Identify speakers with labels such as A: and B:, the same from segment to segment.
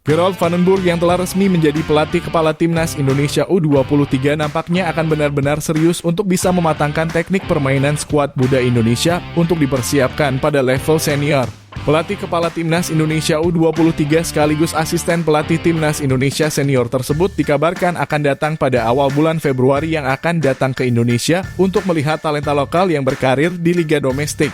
A: Gerald Vandenburg yang telah resmi menjadi pelatih kepala timnas Indonesia U23 nampaknya akan benar-benar serius untuk bisa mematangkan teknik permainan skuad muda Indonesia untuk dipersiapkan pada level senior. Pelatih kepala timnas Indonesia U23 sekaligus asisten pelatih timnas Indonesia senior tersebut dikabarkan akan datang pada awal bulan Februari yang akan datang ke Indonesia untuk melihat talenta lokal yang berkarir di liga domestik.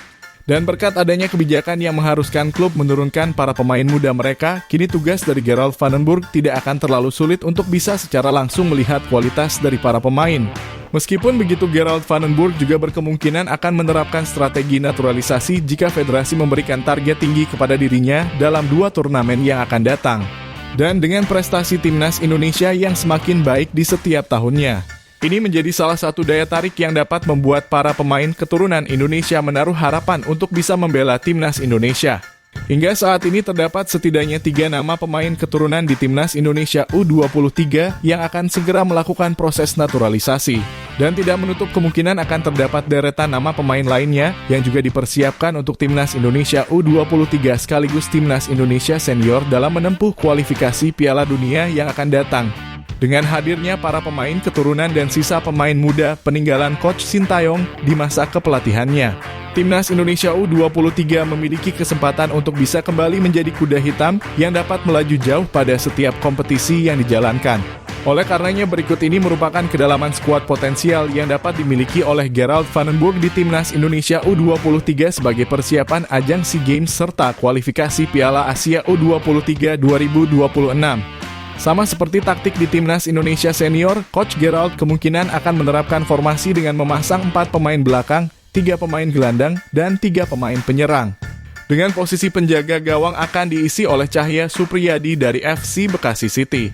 A: Dan berkat adanya kebijakan yang mengharuskan klub menurunkan para pemain muda mereka, kini tugas dari Gerald Vandenburg tidak akan terlalu sulit untuk bisa secara langsung melihat kualitas dari para pemain. Meskipun begitu, Gerald Vandenburg juga berkemungkinan akan menerapkan strategi naturalisasi jika federasi memberikan target tinggi kepada dirinya dalam 2 turnamen yang akan datang. Dan dengan prestasi timnas Indonesia yang semakin baik di setiap tahunnya, ini menjadi salah satu daya tarik yang dapat membuat para pemain keturunan Indonesia menaruh harapan untuk bisa membela timnas Indonesia. Hingga saat ini terdapat setidaknya 3 nama pemain keturunan di timnas Indonesia U23 yang akan segera melakukan proses naturalisasi. Dan tidak menutup kemungkinan akan terdapat deretan nama pemain lainnya yang juga dipersiapkan untuk timnas Indonesia U23 sekaligus timnas Indonesia senior dalam menempuh kualifikasi Piala Dunia yang akan datang. Dengan hadirnya para pemain keturunan dan sisa pemain muda peninggalan Coach Sintayong di masa kepelatihannya, timnas Indonesia U23 memiliki kesempatan untuk bisa kembali menjadi kuda hitam yang dapat melaju jauh pada setiap kompetisi yang dijalankan. Oleh karenanya berikut ini merupakan kedalaman skuad potensial yang dapat dimiliki oleh Gerald Vandenburg di timnas Indonesia U23 sebagai persiapan ajang SEA Games serta kualifikasi Piala Asia U23 2026. Sama seperti taktik di timnas Indonesia senior, Coach Gerald kemungkinan akan menerapkan formasi dengan memasang 4 pemain belakang, 3 pemain gelandang, dan 3 pemain penyerang. Dengan posisi penjaga gawang akan diisi oleh Cahya Supriyadi dari FC Bekasi City.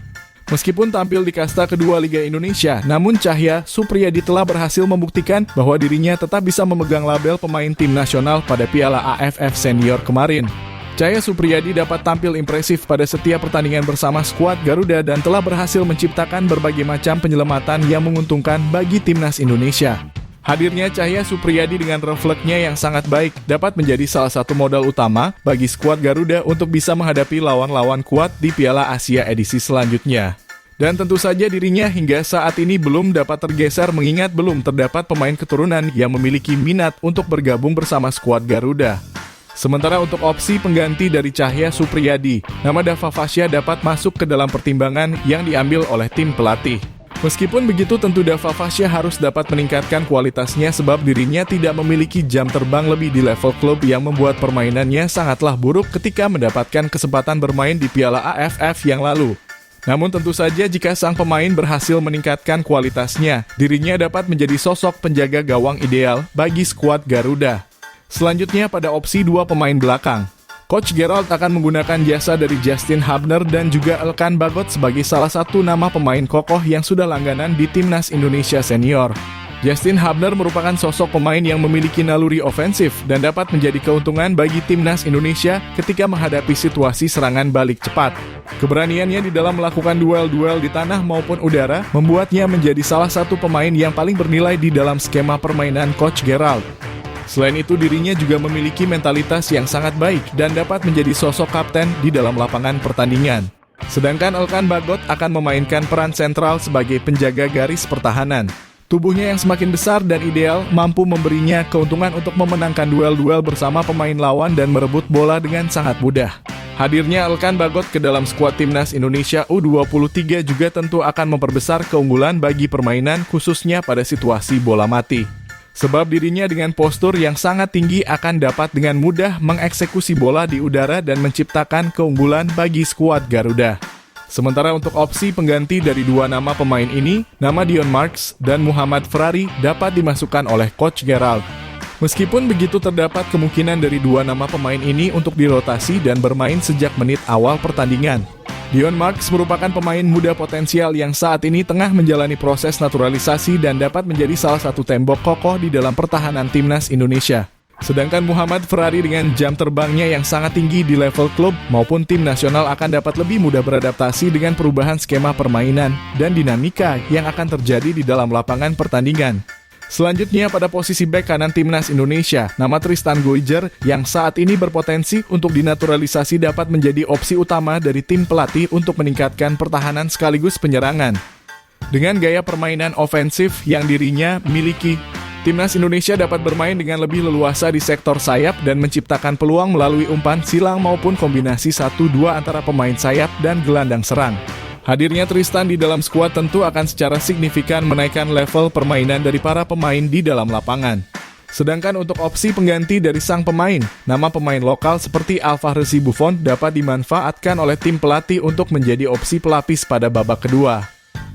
A: Meskipun tampil di kasta kedua Liga Indonesia, namun Cahya Supriyadi telah berhasil membuktikan bahwa dirinya tetap bisa memegang label pemain tim nasional pada Piala AFF Senior kemarin. Cahya Supriyadi dapat tampil impresif pada setiap pertandingan bersama skuad Garuda dan telah berhasil menciptakan berbagai macam penyelamatan yang menguntungkan bagi timnas Indonesia. Hadirnya Cahya Supriyadi dengan refleksnya yang sangat baik dapat menjadi salah satu modal utama bagi skuad Garuda untuk bisa menghadapi lawan-lawan kuat di Piala Asia edisi selanjutnya. Dan tentu saja dirinya hingga saat ini belum dapat tergeser mengingat belum terdapat pemain keturunan yang memiliki minat untuk bergabung bersama skuad Garuda. Sementara untuk opsi pengganti dari Cahya Supriyadi, nama Dava Fasya dapat masuk ke dalam pertimbangan yang diambil oleh tim pelatih. Meskipun begitu, tentu Dava Fasya harus dapat meningkatkan kualitasnya sebab dirinya tidak memiliki jam terbang lebih di level klub yang membuat permainannya sangatlah buruk ketika mendapatkan kesempatan bermain di Piala AFF yang lalu. Namun tentu saja jika sang pemain berhasil meningkatkan kualitasnya, dirinya dapat menjadi sosok penjaga gawang ideal bagi skuad Garuda. Selanjutnya pada opsi 2 pemain belakang, Coach Gerald akan menggunakan jasa dari Justin Hubner dan juga Elkan Bagot sebagai salah satu nama pemain kokoh yang sudah langganan di timnas Indonesia senior. Justin Hubner merupakan sosok pemain yang memiliki naluri ofensif dan dapat menjadi keuntungan bagi timnas Indonesia ketika menghadapi situasi serangan balik cepat. Keberaniannya di dalam melakukan duel-duel di tanah maupun udara membuatnya menjadi salah satu pemain yang paling bernilai di dalam skema permainan Coach Gerald. Selain itu, dirinya juga memiliki mentalitas yang sangat baik dan dapat menjadi sosok kapten di dalam lapangan pertandingan. Sedangkan Elkan Bagot akan memainkan peran sentral sebagai penjaga garis pertahanan. Tubuhnya yang semakin besar dan ideal mampu memberinya keuntungan untuk memenangkan duel-duel bersama pemain lawan dan merebut bola dengan sangat mudah. Hadirnya Elkan Bagot ke dalam skuad timnas Indonesia U23 juga tentu akan memperbesar keunggulan bagi permainan khususnya pada situasi bola mati. Sebab dirinya dengan postur yang sangat tinggi akan dapat dengan mudah mengeksekusi bola di udara dan menciptakan keunggulan bagi skuad Garuda. Sementara untuk opsi pengganti dari 2 nama pemain ini, nama Dion Marks dan Muhammad Ferrari dapat dimasukkan oleh Coach Gerald. Meskipun begitu terdapat kemungkinan dari 2 nama pemain ini untuk dirotasi dan bermain sejak menit awal pertandingan. Dion Marks merupakan pemain muda potensial yang saat ini tengah menjalani proses naturalisasi dan dapat menjadi salah satu tembok kokoh di dalam pertahanan timnas Indonesia. Sedangkan Muhammad Ferrari dengan jam terbangnya yang sangat tinggi di level klub maupun tim nasional akan dapat lebih mudah beradaptasi dengan perubahan skema permainan dan dinamika yang akan terjadi di dalam lapangan pertandingan. Selanjutnya pada posisi bek kanan timnas Indonesia, nama Tristan Goijer yang saat ini berpotensi untuk dinaturalisasi dapat menjadi opsi utama dari tim pelatih untuk meningkatkan pertahanan sekaligus penyerangan. Dengan gaya permainan ofensif yang dirinya miliki, timnas Indonesia dapat bermain dengan lebih leluasa di sektor sayap dan menciptakan peluang melalui umpan silang maupun kombinasi 1-2 antara pemain sayap dan gelandang serang. Hadirnya Tristan di dalam skuad tentu akan secara signifikan menaikkan level permainan dari para pemain di dalam lapangan. Sedangkan untuk opsi pengganti dari sang pemain, nama pemain lokal seperti Alphonse Buffon dapat dimanfaatkan oleh tim pelatih untuk menjadi opsi pelapis pada babak kedua.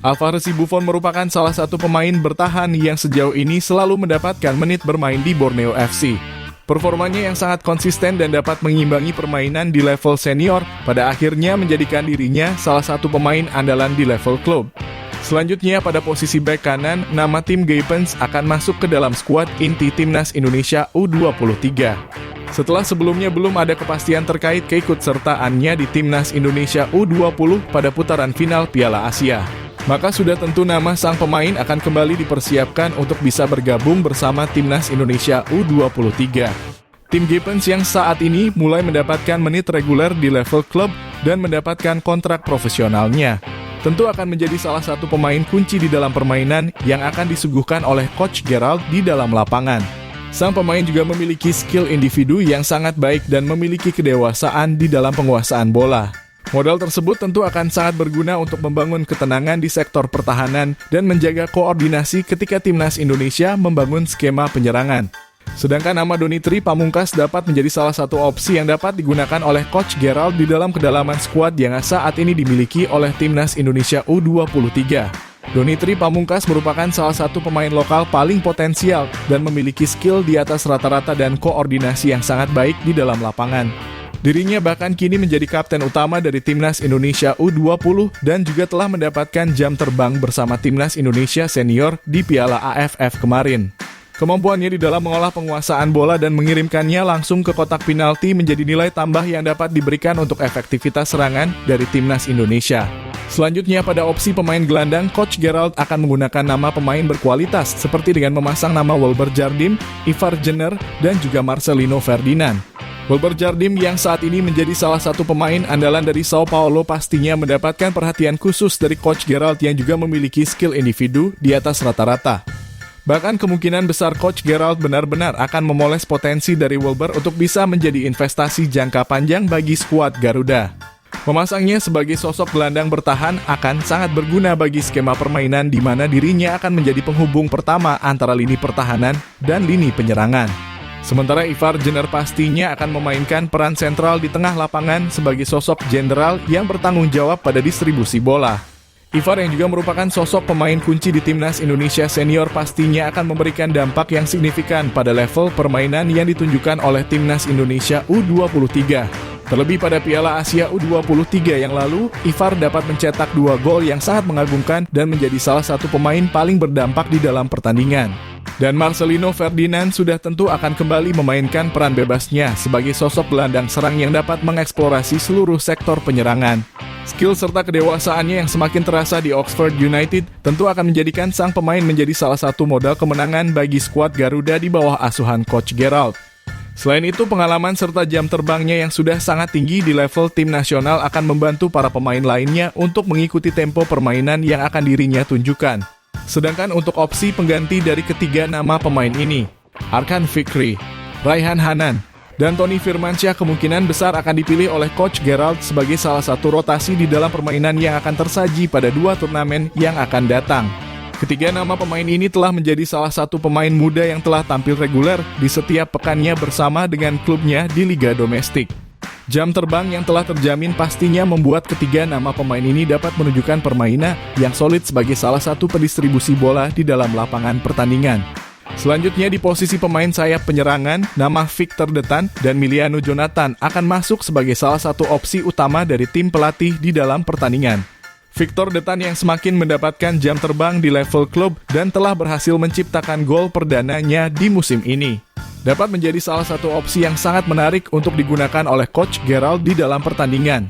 A: Alphonse Buffon merupakan salah satu pemain bertahan yang sejauh ini selalu mendapatkan menit bermain di Borneo FC. Performanya yang sangat konsisten dan dapat mengimbangi permainan di level senior pada akhirnya menjadikan dirinya salah satu pemain andalan di level klub. Selanjutnya pada posisi bek kanan, nama tim Gaypens akan masuk ke dalam skuad inti timnas Indonesia U23. Setelah sebelumnya belum ada kepastian terkait keikutsertaannya di timnas Indonesia U20 pada putaran final Piala Asia, maka sudah tentu nama sang pemain akan kembali dipersiapkan untuk bisa bergabung bersama timnas Indonesia U23. Tim Gaypens yang saat ini mulai mendapatkan menit reguler di level klub dan mendapatkan kontrak profesionalnya, tentu akan menjadi salah satu pemain kunci di dalam permainan yang akan disuguhkan oleh Coach Gerald di dalam lapangan. Sang pemain juga memiliki skill individu yang sangat baik dan memiliki kedewasaan di dalam penguasaan bola. Modal tersebut tentu akan sangat berguna untuk membangun ketenangan di sektor pertahanan dan menjaga koordinasi ketika timnas Indonesia membangun skema penyerangan. Sedangkan nama Donitri Pamungkas dapat menjadi salah satu opsi yang dapat digunakan oleh Coach Gerald di dalam kedalaman skuad yang saat ini dimiliki oleh timnas Indonesia U23. Donitri Pamungkas merupakan salah satu pemain lokal paling potensial dan memiliki skill di atas rata-rata dan koordinasi yang sangat baik di dalam lapangan. Dirinya bahkan kini menjadi kapten utama dari timnas Indonesia U20 dan juga telah mendapatkan jam terbang bersama timnas Indonesia senior di Piala AFF kemarin. Kemampuannya di dalam mengolah penguasaan bola dan mengirimkannya langsung ke kotak penalti menjadi nilai tambah yang dapat diberikan untuk efektivitas serangan dari timnas Indonesia. Selanjutnya pada opsi pemain gelandang, Coach Gerald akan menggunakan nama pemain berkualitas seperti dengan memasang nama Wilber Jardim, Ivar Jenner, dan juga Marcelino Ferdinand. Wilber Jardim yang saat ini menjadi salah satu pemain andalan dari Sao Paulo pastinya mendapatkan perhatian khusus dari Coach Gerald yang juga memiliki skill individu di atas rata-rata. Bahkan kemungkinan besar Coach Gerald benar-benar akan memoles potensi dari Wilber untuk bisa menjadi investasi jangka panjang bagi skuad Garuda. Memasangnya sebagai sosok gelandang bertahan akan sangat berguna bagi skema permainan di mana dirinya akan menjadi penghubung pertama antara lini pertahanan dan lini penyerangan. Sementara Ivar Jenner pastinya akan memainkan peran sentral di tengah lapangan sebagai sosok jenderal yang bertanggung jawab pada distribusi bola. Ivar yang juga merupakan sosok pemain kunci di timnas Indonesia senior pastinya akan memberikan dampak yang signifikan pada level permainan yang ditunjukkan oleh timnas Indonesia U23. Terlebih pada Piala Asia U23 yang lalu, Ivar dapat mencetak 2 gol yang sangat mengagumkan dan menjadi salah satu pemain paling berdampak di dalam pertandingan. Dan Marcelino Ferdinand sudah tentu akan kembali memainkan peran bebasnya sebagai sosok gelandang serang yang dapat mengeksplorasi seluruh sektor penyerangan. Skill serta kedewasaannya yang semakin terasa di Oxford United tentu akan menjadikan sang pemain menjadi salah satu modal kemenangan bagi skuad Garuda di bawah asuhan Coach Gerald. Selain itu, pengalaman serta jam terbangnya yang sudah sangat tinggi di level tim nasional akan membantu para pemain lainnya untuk mengikuti tempo permainan yang akan dirinya tunjukkan. Sedangkan untuk opsi pengganti dari ketiga nama pemain ini, Arkan Fikri, Raihan Hanan, dan Tony Firmansyah kemungkinan besar akan dipilih oleh Coach Gerald sebagai salah satu rotasi di dalam permainan yang akan tersaji pada 2 turnamen yang akan datang. Ketiga nama pemain ini telah menjadi salah satu pemain muda yang telah tampil reguler di setiap pekannya bersama dengan klubnya di Liga Domestik. Jam terbang yang telah terjamin pastinya membuat ketiga nama pemain ini dapat menunjukkan permainan yang solid sebagai salah satu pendistribusi bola di dalam lapangan pertandingan. Selanjutnya di posisi pemain sayap penyerangan, nama Victor Detan dan Miliano Jonathan akan masuk sebagai salah satu opsi utama dari tim pelatih di dalam pertandingan. Victor Detan yang semakin mendapatkan jam terbang di level klub dan telah berhasil menciptakan gol perdananya di musim ini, dapat menjadi salah satu opsi yang sangat menarik untuk digunakan oleh Coach Gerald di dalam pertandingan.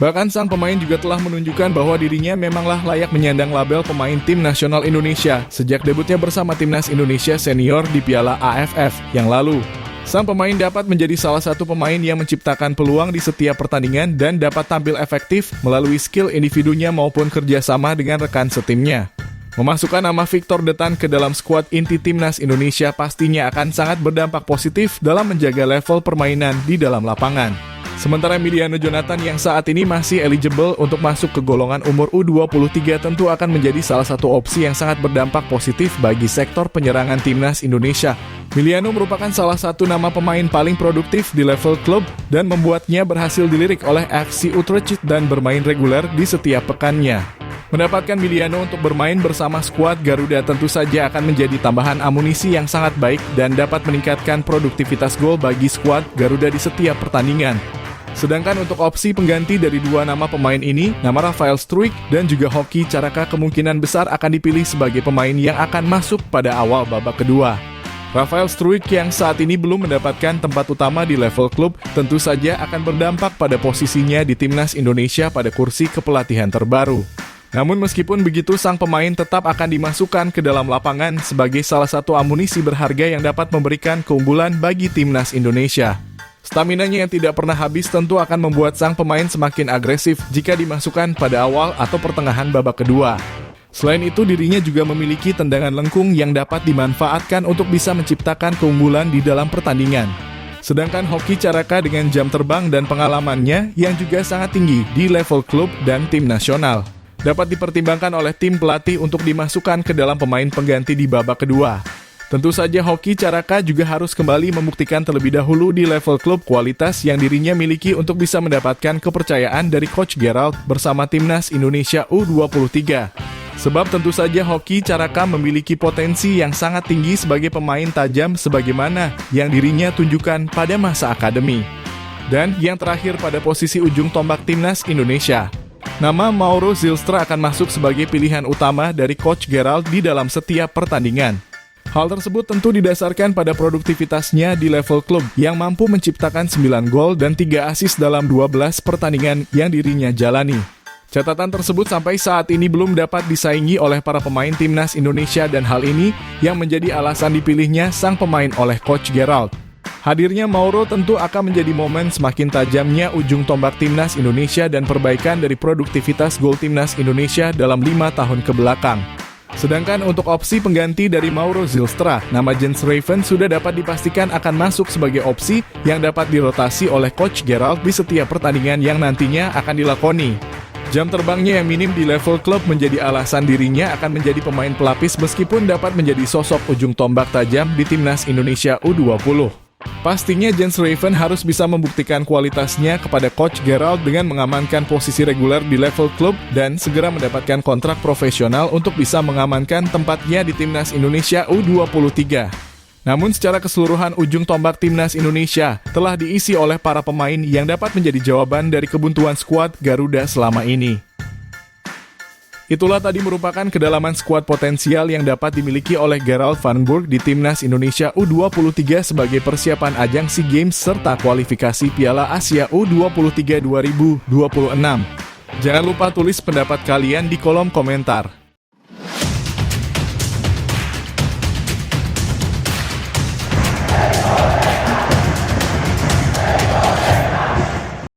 A: Bahkan sang pemain juga telah menunjukkan bahwa dirinya memanglah layak menyandang label pemain tim nasional Indonesia sejak debutnya bersama timnas Indonesia senior di Piala AFF yang lalu. Sang pemain dapat menjadi salah satu pemain yang menciptakan peluang di setiap pertandingan dan dapat tampil efektif melalui skill individunya maupun kerjasama dengan rekan setimnya. Memasukkan nama Victor Detan ke dalam skuad inti timnas Indonesia pastinya akan sangat berdampak positif dalam menjaga level permainan di dalam lapangan. Sementara Emiliano Jonathan yang saat ini masih eligible untuk masuk ke golongan umur U23 tentu akan menjadi salah satu opsi yang sangat berdampak positif bagi sektor penyerangan timnas Indonesia. Emiliano merupakan salah satu nama pemain paling produktif di level klub dan membuatnya berhasil dilirik oleh FC Utrecht dan bermain reguler di setiap pekannya. Mendapatkan Emiliano untuk bermain bersama skuad Garuda tentu saja akan menjadi tambahan amunisi yang sangat baik dan dapat meningkatkan produktivitas gol bagi skuad Garuda di setiap pertandingan. Sedangkan untuk opsi pengganti dari dua nama pemain ini, nama Rafael Struijk dan juga Hoki Caraka kemungkinan besar akan dipilih sebagai pemain yang akan masuk pada awal babak kedua. Rafael Struijk yang saat ini belum mendapatkan tempat utama di level klub tentu saja akan berdampak pada posisinya di timnas Indonesia pada kursi kepelatihan terbaru. Namun meskipun begitu, sang pemain tetap akan dimasukkan ke dalam lapangan sebagai salah satu amunisi berharga yang dapat memberikan keunggulan bagi timnas Indonesia. Staminanya yang tidak pernah habis tentu akan membuat sang pemain semakin agresif jika dimasukkan pada awal atau pertengahan babak kedua. Selain itu, dirinya juga memiliki tendangan lengkung yang dapat dimanfaatkan untuk bisa menciptakan keunggulan di dalam pertandingan. Sedangkan Hoki Caraka dengan jam terbang dan pengalamannya yang juga sangat tinggi di level klub dan tim nasional dapat dipertimbangkan oleh tim pelatih untuk dimasukkan ke dalam pemain pengganti di babak kedua. Tentu saja Hoki Caraka juga harus kembali membuktikan terlebih dahulu di level klub kualitas yang dirinya miliki untuk bisa mendapatkan kepercayaan dari Coach Gerald bersama timnas Indonesia U23. Sebab tentu saja Hoki Caraka memiliki potensi yang sangat tinggi sebagai pemain tajam sebagaimana yang dirinya tunjukkan pada masa akademi. Dan yang terakhir pada posisi ujung tombak timnas Indonesia, nama Mauro Zylstra akan masuk sebagai pilihan utama dari Coach Gerald di dalam setiap pertandingan. Hal tersebut tentu didasarkan pada produktivitasnya di level klub yang mampu menciptakan 9 gol dan 3 assist dalam 12 pertandingan yang dirinya jalani. Catatan tersebut sampai saat ini belum dapat disaingi oleh para pemain timnas Indonesia dan hal ini yang menjadi alasan dipilihnya sang pemain oleh Coach Gerald. Hadirnya Mauro tentu akan menjadi momen semakin tajamnya ujung tombak timnas Indonesia dan perbaikan dari produktivitas gol timnas Indonesia dalam 5 tahun ke belakang. Sedangkan untuk opsi pengganti dari Mauro Zylstra, nama Jens Raven sudah dapat dipastikan akan masuk sebagai opsi yang dapat dirotasi oleh Coach Gerald di setiap pertandingan yang nantinya akan dilakoni. Jam terbangnya yang minim di level klub menjadi alasan dirinya akan menjadi pemain pelapis meskipun dapat menjadi sosok ujung tombak tajam di timnas Indonesia U20. Pastinya Jens Raven harus bisa membuktikan kualitasnya kepada Coach Gerald dengan mengamankan posisi reguler di level klub dan segera mendapatkan kontrak profesional untuk bisa mengamankan tempatnya di timnas Indonesia U23. Namun secara keseluruhan ujung tombak timnas Indonesia telah diisi oleh para pemain yang dapat menjadi jawaban dari kebuntuan skuad Garuda selama ini. Itulah tadi merupakan kedalaman skuad potensial yang dapat dimiliki oleh Gerald Van Burg di timnas Indonesia U23 sebagai persiapan ajang SEA Games serta kualifikasi Piala Asia U23 2026. Jangan lupa tulis pendapat kalian di kolom komentar.